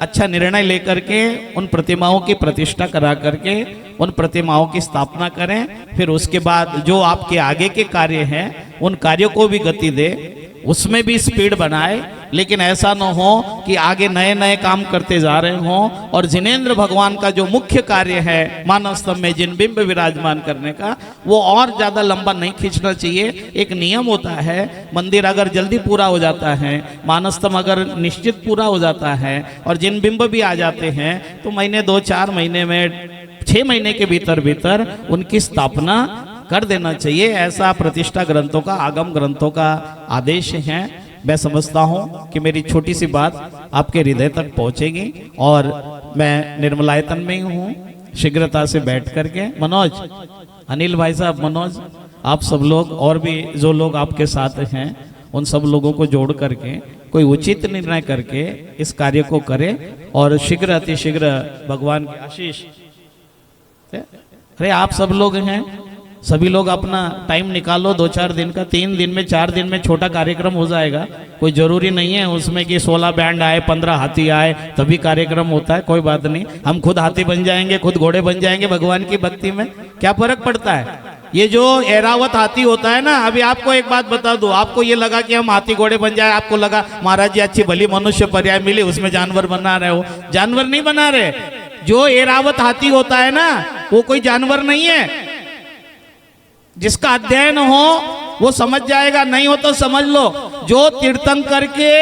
अच्छा निर्णय लेकर के उन प्रतिमाओं की प्रतिष्ठा करा करके उन प्रतिमाओं की स्थापना करें। फिर उसके बाद जो आपके आगे के कार्य हैं उन कार्यों को भी गति दे, उसमें भी स्पीड बनाए, लेकिन ऐसा न हो कि आगे नए नए काम करते जा रहे हों और जिनेंद्र भगवान का जो मुख्य कार्य है मानव स्तंभ में जिन बिंब विराजमान करने का, वो और ज़्यादा लंबा नहीं खींचना चाहिए। एक नियम होता है, मंदिर अगर जल्दी पूरा हो जाता है, मानव स्तंभ अगर निश्चित पूरा हो जाता है और जिन बिंब भी आ जाते हैं तो महीने 2-4 महीने में 6 महीने के भीतर भीतर उनकी स्थापना कर देना चाहिए। ऐसा प्रतिष्ठा ग्रंथों का, आगम ग्रंथों का आदेश है। मैं समझता हूँ कि मेरी छोटी सी बात आपके हृदय तक पहुँचेगी और मैं निर्मलायतन में ही हूँ, शीघ्रता से बैठ करके। मनोज, अनिल भाई साहब, मनोज, आप सब लोग और भी जो लोग आपके साथ हैं उन सब लोगों को जोड़ करके कोई उचित निर्णय करके इस कार्य को करें और शीघ्र अतिशीघ्र भगवान की आशीष। अरे आप सब लोग हैं, सभी लोग अपना टाइम निकालो, 2-4 दिन का, 3 दिन में 4 दिन में छोटा कार्यक्रम हो जाएगा। कोई जरूरी नहीं है उसमें कि 16 बैंड आए, 15 हाथी आए तभी कार्यक्रम होता है। कोई बात नहीं, हम खुद हाथी बन जाएंगे, खुद घोड़े बन जाएंगे भगवान की भक्ति में, क्या फर्क पड़ता है। ये जो ऐरावत हाथी होता है ना, अभी आपको एक बात बता दूं, आपको ये लगा कि हम हाथी घोड़े बन जाए, आपको लगा महाराज जी अच्छी भली मनुष्य पर्याय मिली, उसमें जानवर बना रहे हो। जानवर नहीं बना रहे। जो ऐरावत हाथी होता है ना, वो कोई जानवर नहीं है। जिसका अध्ययन हो वो समझ जाएगा, नहीं हो तो समझ लो। जो तीर्थंकर के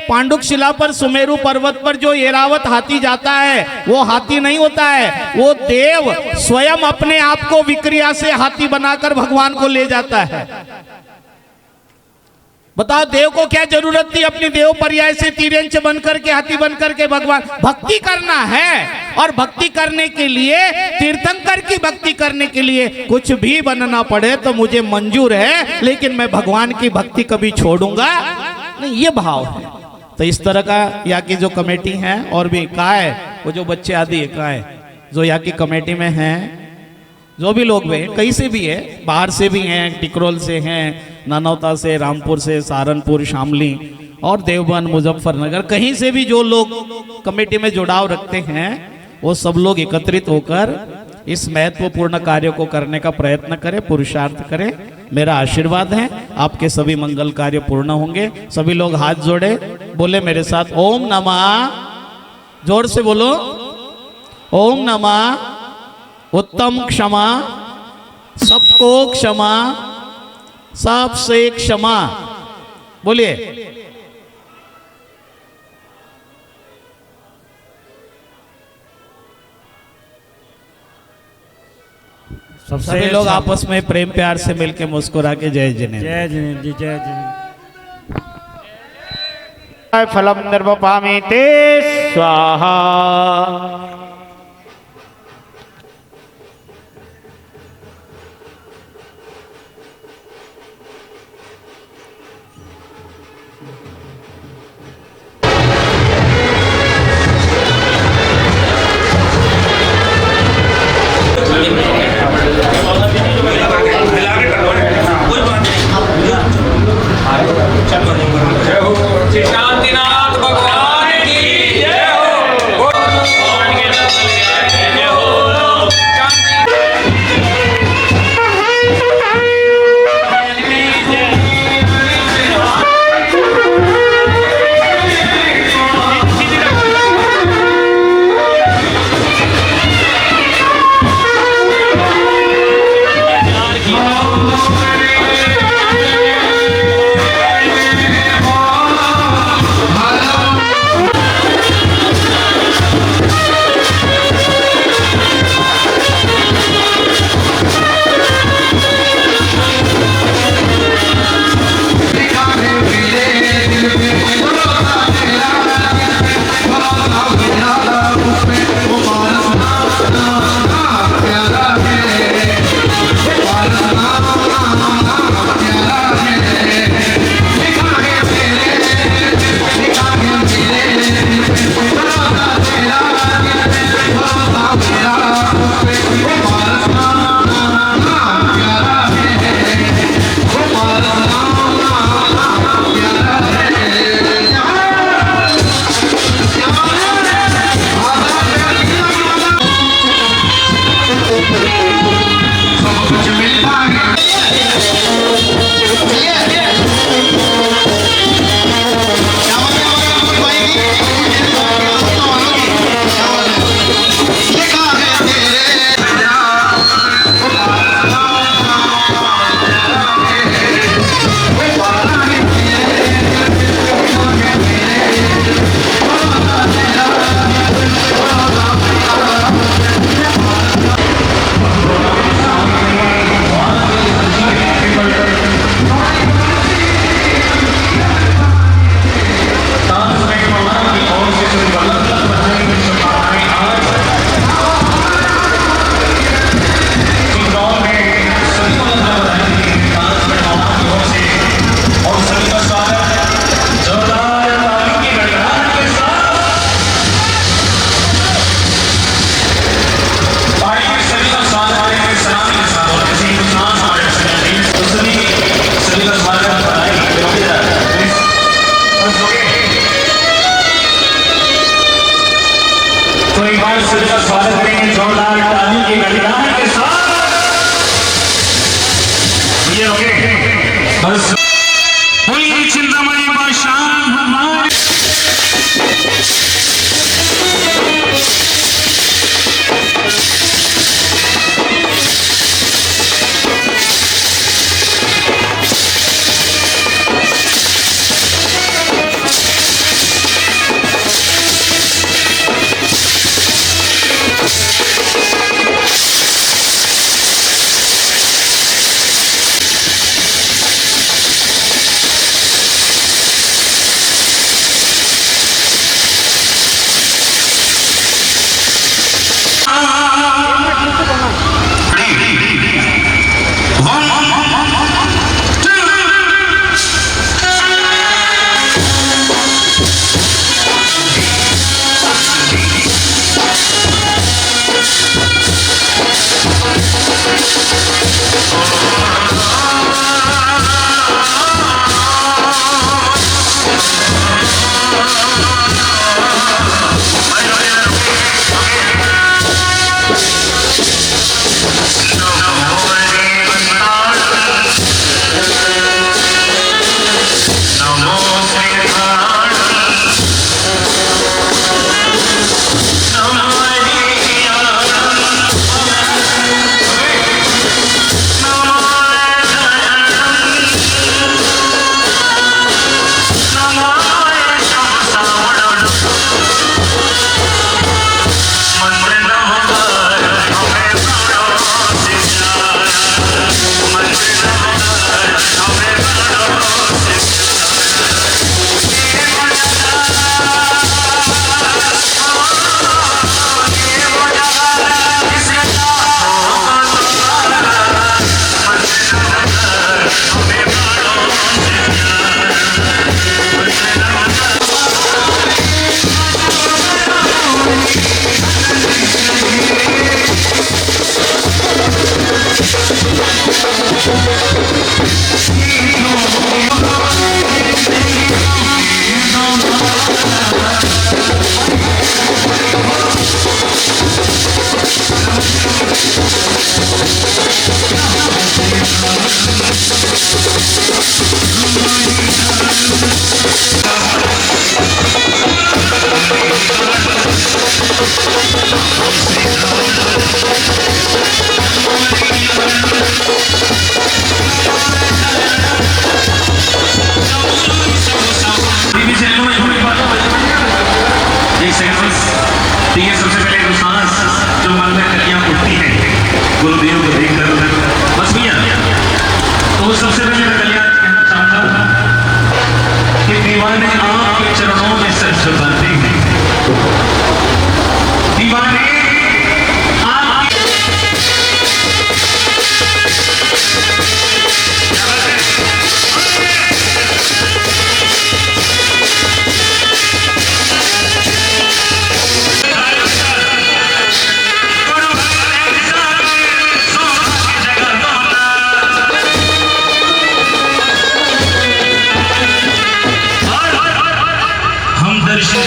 पांडुक शिला पर, सुमेरु पर्वत पर जो ऐरावत हाथी जाता है, वो हाथी नहीं होता है, वो देव स्वयं अपने आप को विक्रिया से हाथी बनाकर भगवान को ले जाता है। बताओ, देव को क्या जरूरत थी अपनी देव पर्याय से तिर्यंच बनकर के, हाथी बनकर के भगवान भक्ति करना है। और भक्ति करने के लिए, तीर्थंकर की भक्ति करने के लिए कुछ भी बनना पड़े तो मुझे मंजूर है, लेकिन मैं भगवान की भक्ति कभी छोड़ूंगा नहीं, ये भाव है। तो इस तरह का यहाँ की जो कमेटी है, और भी कहा है वो जो बच्चे आदि है, कहा है जो यहाँ की कमेटी में हैं, जो भी लोग भी कहीं से भी है, बाहर से भी हैं, टिकरोल से हैं, ननौता से, रामपुर से, सहारनपुर, शामली और देवबंद, मुजफ्फरनगर, कहीं से भी जो लोग कमेटी में जुड़ाव रखते हैं, वो सब लोग एकत्रित होकर इस महत्वपूर्ण कार्य को करने का प्रयत्न करें, पुरुषार्थ करें। मेरा आशीर्वाद है आपके सभी मंगल कार्य पूर्ण होंगे। सभी लोग हाथ जोड़े, बोले मेरे साथ, ओम नमः, जोर से बोलो, ओम नमः उत्तम क्षमा, सबको क्षमा, सबसे क्षमा। बोलिए। सभी लोग आपस में प्रेम प्यार से मिलके मुस्कुरा के जय जिनेंद्र। जय जिनेंद्र जी, जय जिनेंद्र। फलम निर्वपामि ते स्वाहा। शांतिनाथ भगवान की जय हो। भगवान के रहोगे बस बोलिए चिंतामणि बादशाह हमारे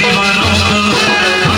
दीवानों को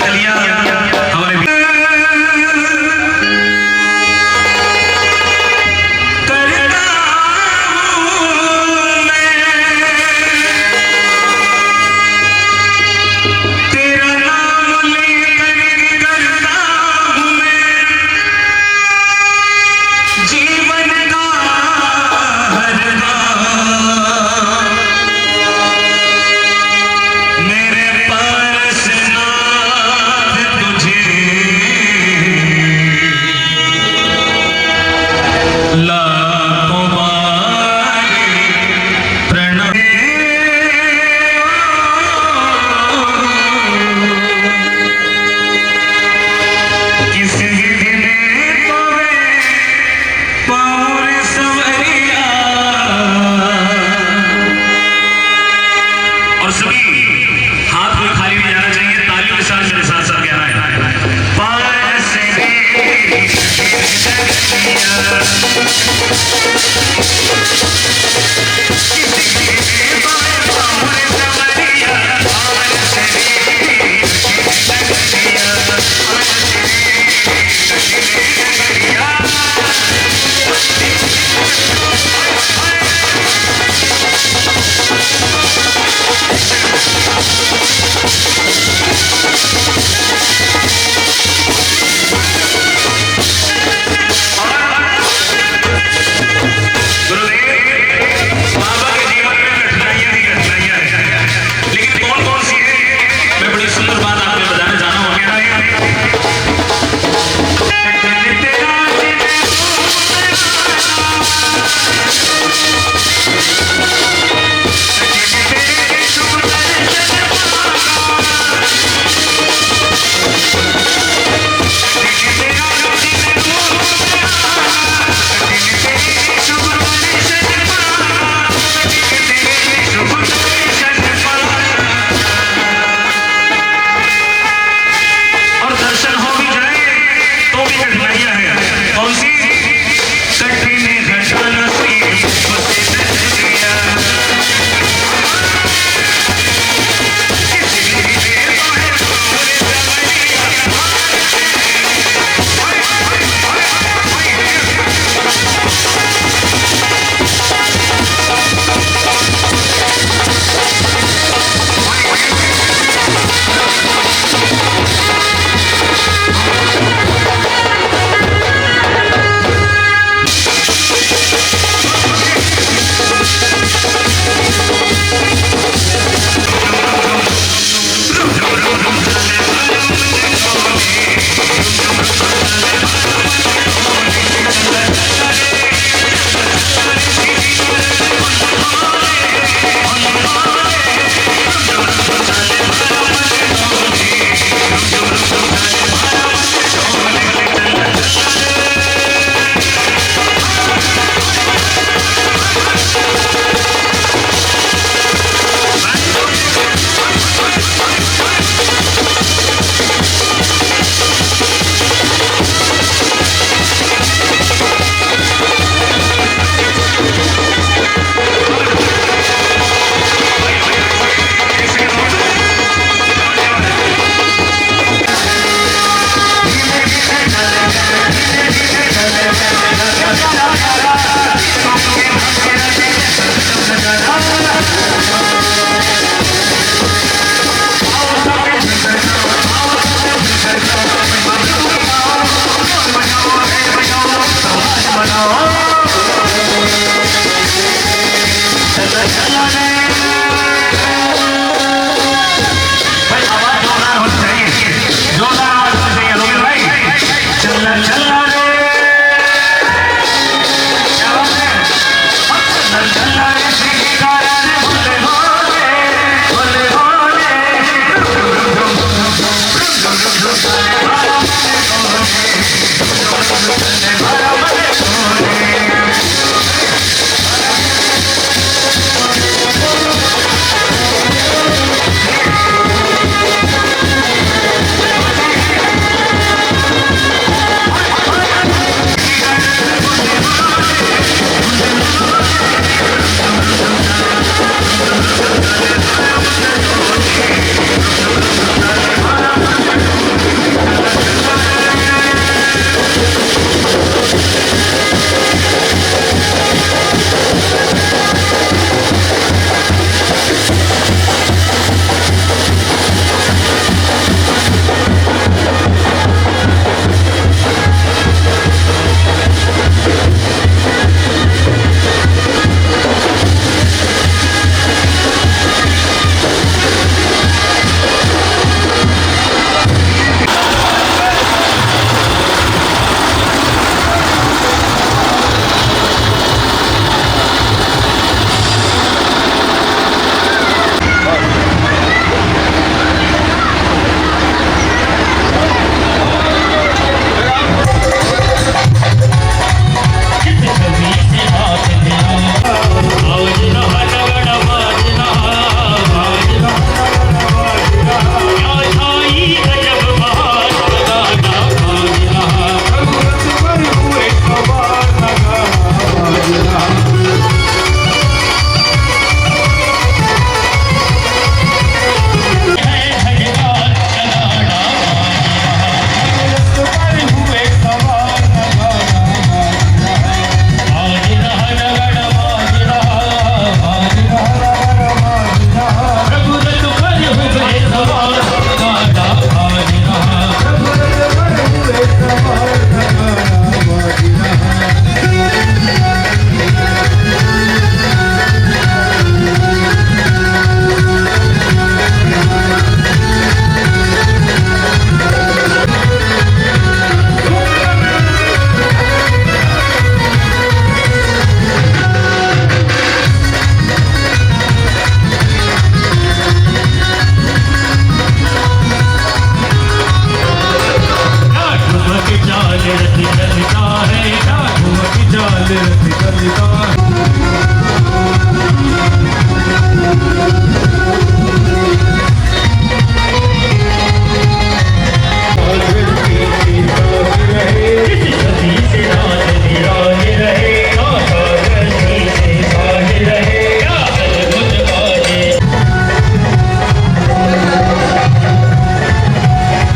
चलिया हमारे मेरे पास नाथ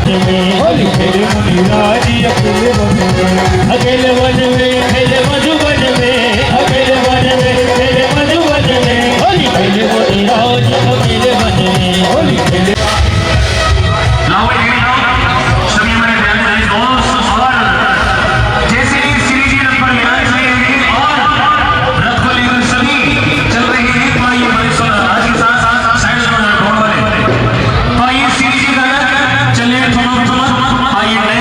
वन में होली खेले मुनिराज अकेले वन में अकेले वन में खेले मधुबन में अकेले वन में खेले मधुबन में होली खेले मुनिराज अकेले वन में होली खेले सभी हमारे प्यारे दोस्त और जैसे ही श्री जी रथ पर विराज रहे हैं और रथ को लेकर सभी चल रहे हैं तो आइए हमारे आज के साथ साथ साइड ढोल वाले तो आइए श्री जी का रथ चले थोड़ा आइए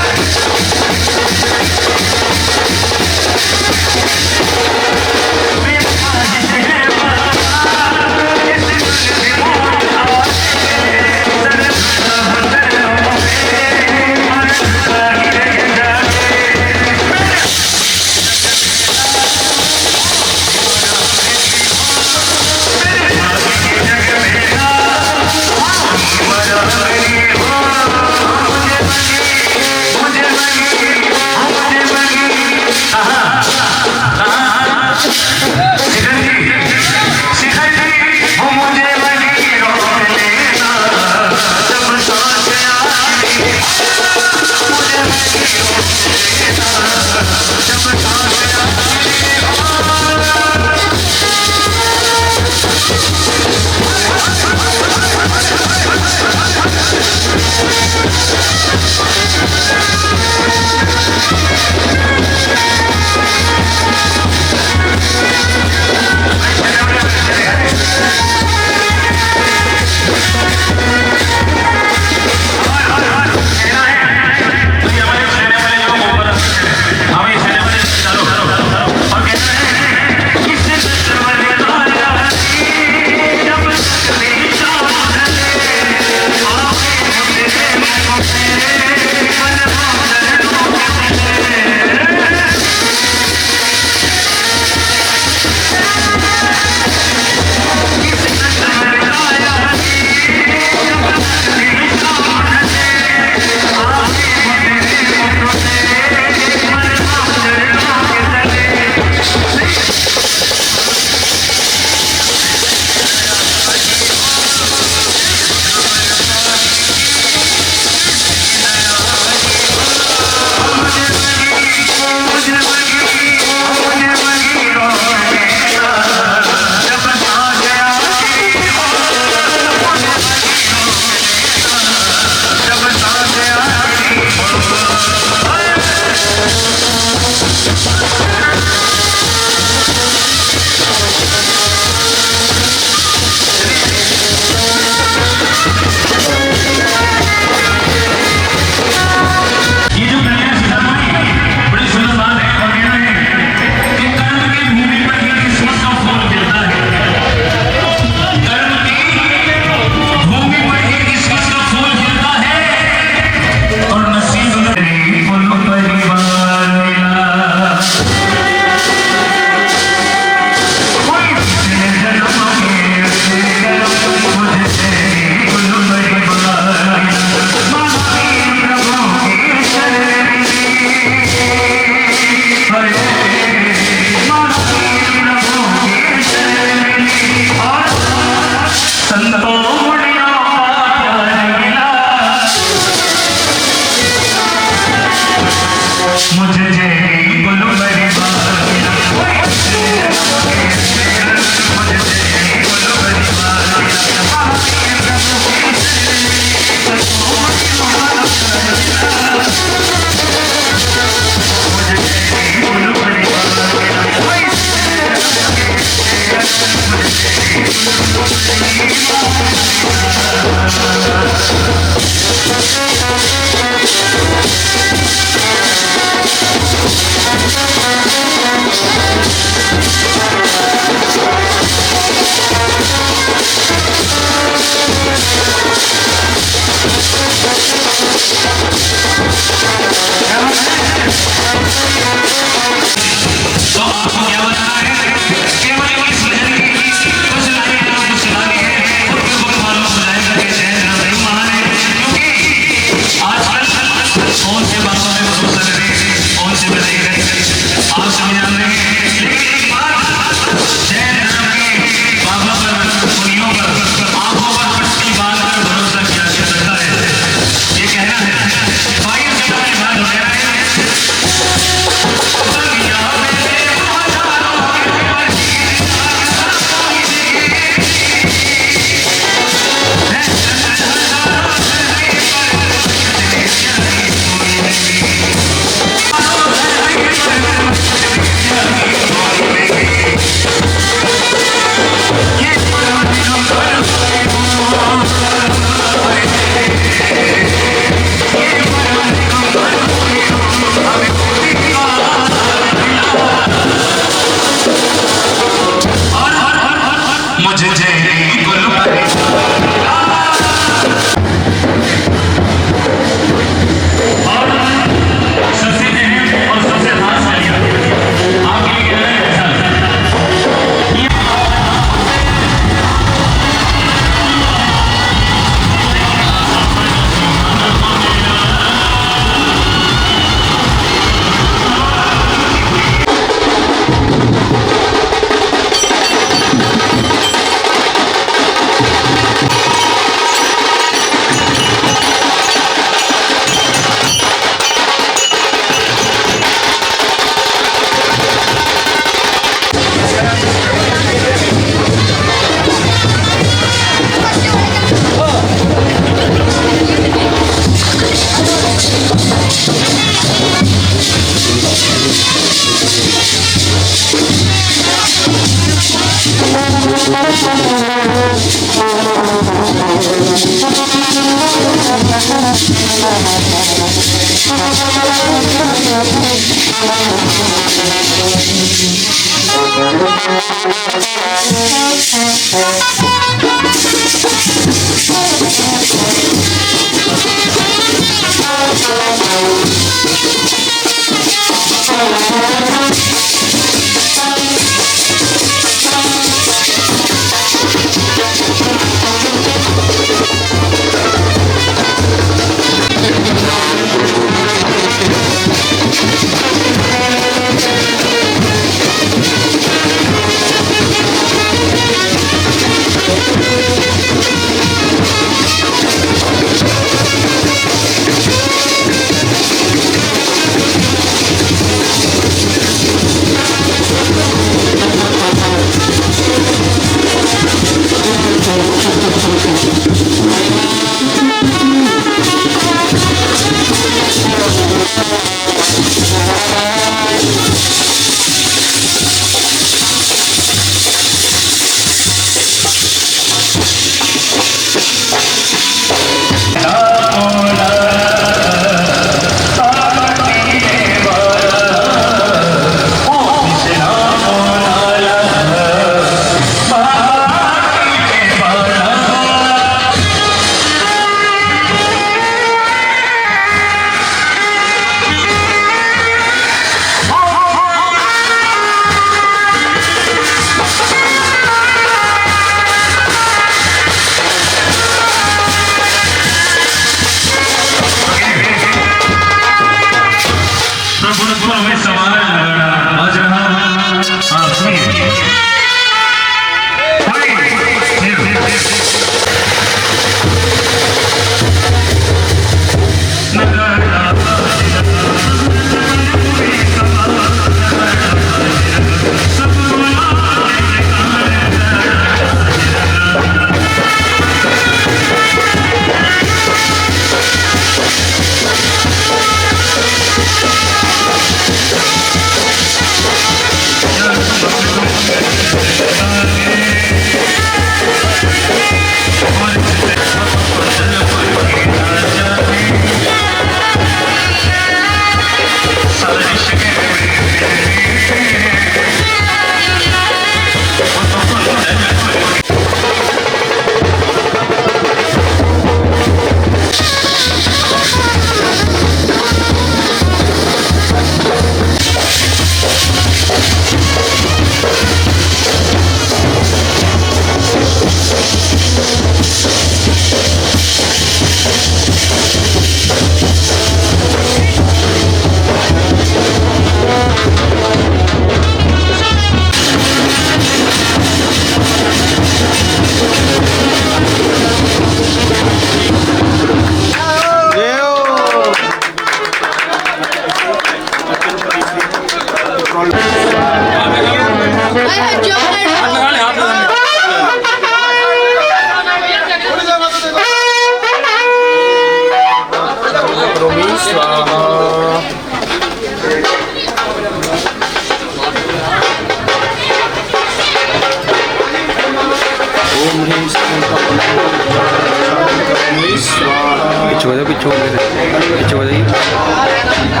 पीछे हो जाओ, पीछे हो जाइए, पीछे हो जाइए।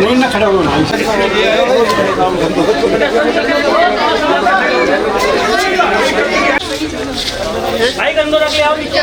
नहीं ना खड़ा होना भाई गंदो रख ले आओ नीचे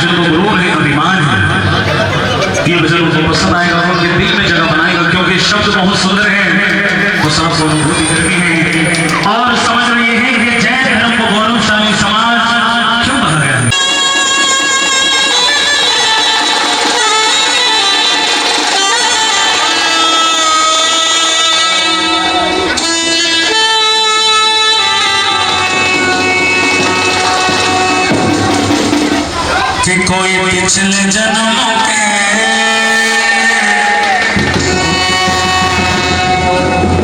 जिनको गुरूर है, अभिमान है, ये भजन उनको पसंद आएगा और उनके दिल में जगह बनाएगा, क्योंकि शब्द बहुत सुंदर है, वो सबको अनुभूति करती है और समझ रही है कि जैन धर्म को गौरवशाली समाज क्यों कहा गया है। कि कोई पिछले जन्मों के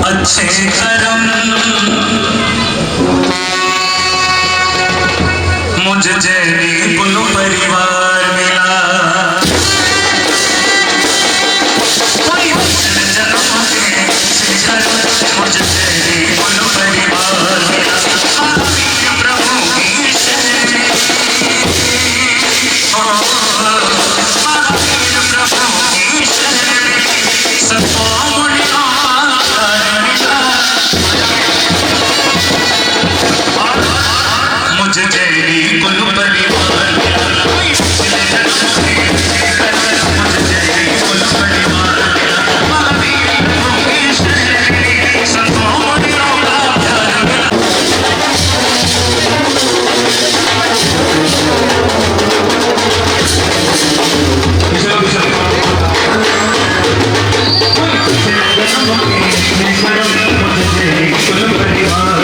अच्छे कर्म मुझे जैनी कुल परिवार मिला। कोई पिछले जन्मों के अच्छे कर्म मुझे जैनी कुल परिवार मिला। प्रभु की शरण मुझे तेरी कुल परिवार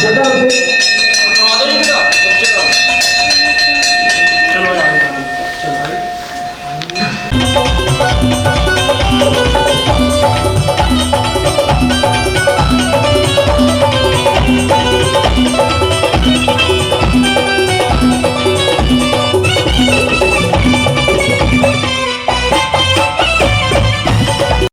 चलो